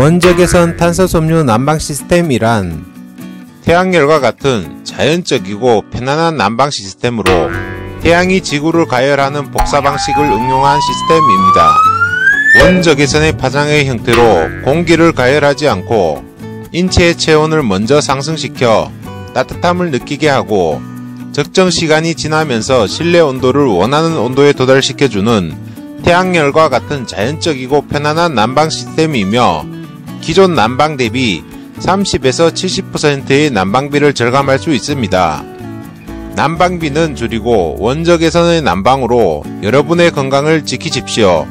원적외선 탄소섬유 난방 시스템이란 태양열과 같은 자연적이고 편안한 난방 시스템으로 태양이 지구를 가열하는 복사 방식을 응용한 시스템입니다. 원적외선의 파장의 형태로 공기를 가열하지 않고 인체의 체온을 먼저 상승시켜 따뜻함을 느끼게 하고 적정 시간이 지나면서 실내 온도를 원하는 온도에 도달시켜주는 태양열과 같은 자연적이고 편안한 난방 시스템이며 기존 난방 대비 30에서 70%의 난방비를 절감할 수 있습니다. 난방비는 줄이고 원적외선의 난방으로 여러분의 건강을 지키십시오.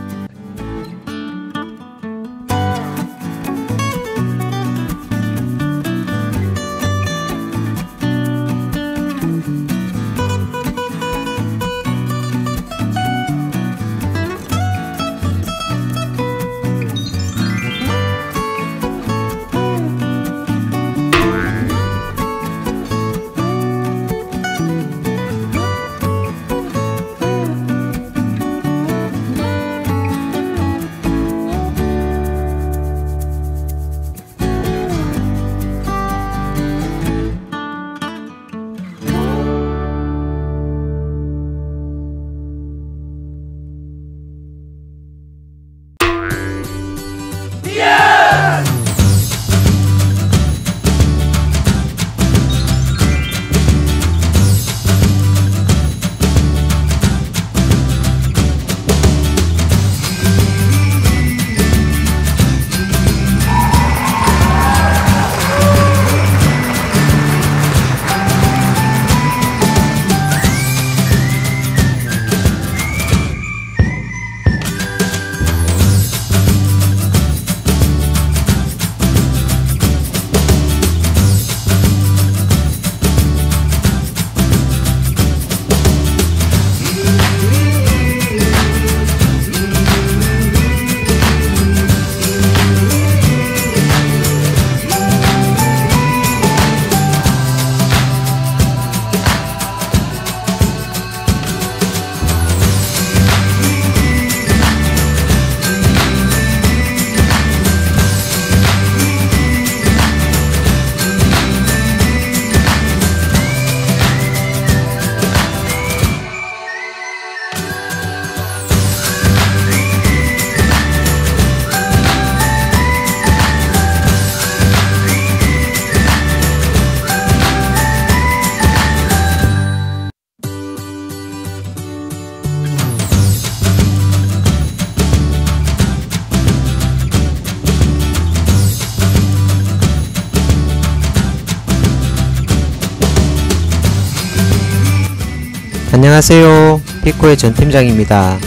안녕하세요, 피코의 전팀장입니다.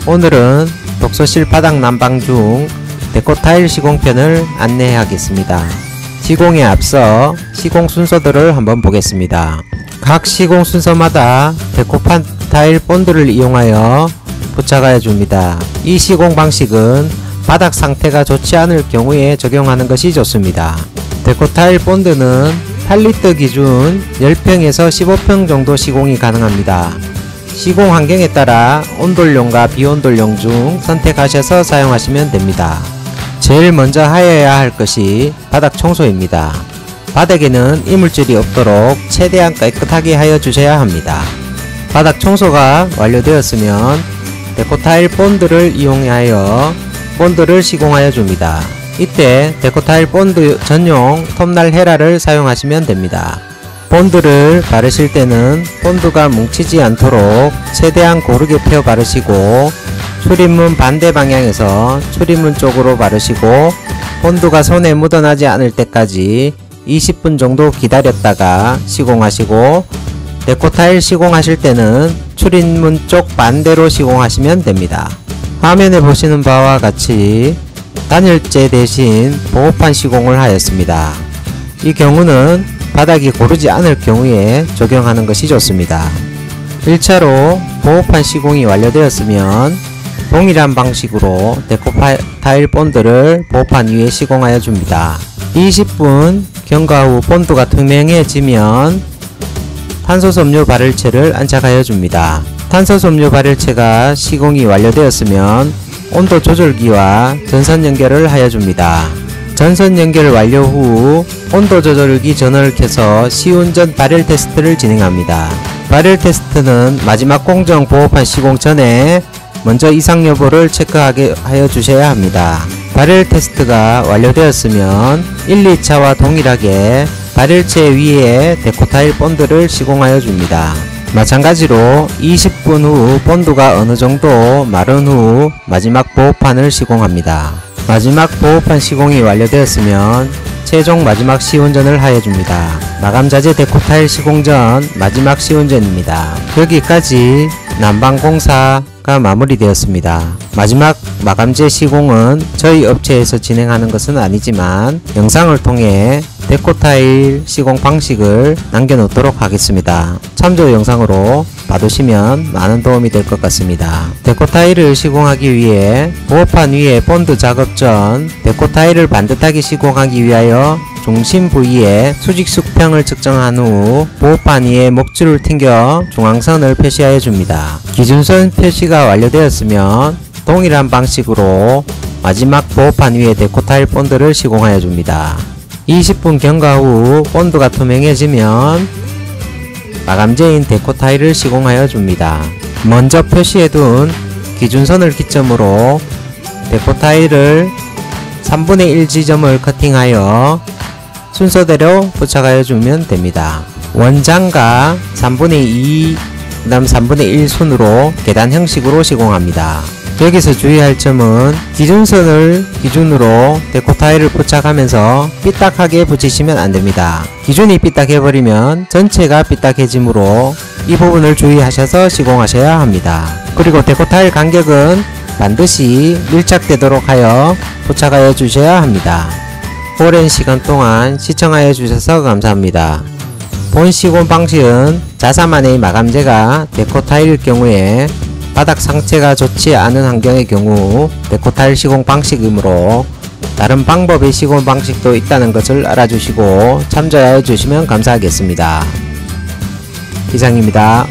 오늘은 독서실 바닥 난방 중 데코타일 시공편을 안내하겠습니다. 시공에 앞서 시공 순서들을 한번 보겠습니다. 각 시공 순서마다 데코판 타일 본드를 이용하여 부착하여 줍니다. 이 시공 방식은 바닥 상태가 좋지 않을 경우에 적용하는 것이 좋습니다. 데코타일 본드는 8리터 기준 10평에서 15평 정도 시공이 가능합니다. 시공 환경에 따라 온돌용과 비온돌용 중 선택하셔서 사용하시면 됩니다. 제일 먼저 하여야 할 것이 바닥 청소입니다. 바닥에는 이물질이 없도록 최대한 깨끗하게 하여 주셔야 합니다. 바닥 청소가 완료되었으면 데코타일 본드를 이용하여 본드를 시공하여 줍니다. 이때 데코타일 본드 전용 톱날 헤라를 사용하시면 됩니다. 본드를 바르실 때는 본드가 뭉치지 않도록 최대한 고르게 펴 바르시고 출입문 반대 방향에서 출입문 쪽으로 바르시고 본드가 손에 묻어나지 않을 때까지 20분 정도 기다렸다가 시공하시고 데코타일 시공하실 때는 출입문 쪽 반대로 시공하시면 됩니다. 화면에 보시는 바와 같이 단열재 대신 보호판 시공을 하였습니다. 이 경우는 바닥이 고르지 않을 경우에 적용하는 것이 좋습니다. 1차로 보호판 시공이 완료되었으면 동일한 방식으로 데코타일 본드를 보호판 위에 시공하여 줍니다. 20분 경과 후 본드가 투명해지면 탄소섬유 발열체를 안착하여 줍니다. 탄소섬유 발열체가 시공이 완료되었으면 온도 조절기와 전선 연결을 하여 줍니다. 전선 연결 완료 후 온도 조절기 전원을 켜서 시운전 발열 테스트를 진행합니다. 발열 테스트는 마지막 공정 보호판 시공 전에 먼저 이상 여부를 체크하게 하여 주셔야 합니다. 발열 테스트가 완료되었으면 1, 2차와 동일하게 발열체 위에 데코타일 본드를 시공하여 줍니다. 마찬가지로 20분 후 본드가 어느정도 마른 후 마지막 보호판을 시공합니다. 마지막 보호판 시공이 완료되었으면 최종 마지막 시운전을 하여줍니다. 마감자재 데코타일 시공 전 마지막 시운전입니다. 여기까지 난방공사가 마무리되었습니다. 마지막 마감재 시공은 저희 업체에서 진행하는 것은 아니지만 영상을 통해 데코타일 시공 방식을 남겨놓도록 하겠습니다. 참조 영상으로 봐두시면 많은 도움이 될 것 같습니다. 데코타일을 시공하기 위해 보호판 위에 본드 작업 전 데코타일을 반듯하게 시공하기 위하여 중심 부위에 수직 수평을 측정한 후 보호판 위에 목줄을 튕겨 중앙선을 표시하여 줍니다. 기준선 표시가 완료되었으면 동일한 방식으로 마지막 보호판 위에 데코타일 본드를 시공하여 줍니다. 20분 경과 후 본드가 투명해지면 마감재인 데코타일을 시공하여 줍니다. 먼저 표시해둔 기준선을 기점으로 데코타일을 3분의 1 지점을 커팅하여 순서대로 부착하여 주면 됩니다. 원장과 3분의 2, 그 다음 3분의 1 순으로 계단 형식으로 시공합니다. 여기서 주의할 점은 기준선을 기준으로 데코타일을 부착하면서 삐딱하게 붙이시면 안됩니다. 기준이 삐딱해버리면 전체가 삐딱해지므로 이 부분을 주의하셔서 시공하셔야 합니다. 그리고 데코타일 간격은 반드시 밀착되도록 하여 부착하여 주셔야 합니다. 오랜 시간 동안 시청하여 주셔서 감사합니다. 본 시공 방식은 자사만의 마감재가 데코타일일 경우에 바닥 상태가 좋지 않은 환경의 경우 데코타일 시공 방식이므로 다른 방법의 시공 방식도 있다는 것을 알아주시고 참조하여 주시면 감사하겠습니다. 이상입니다.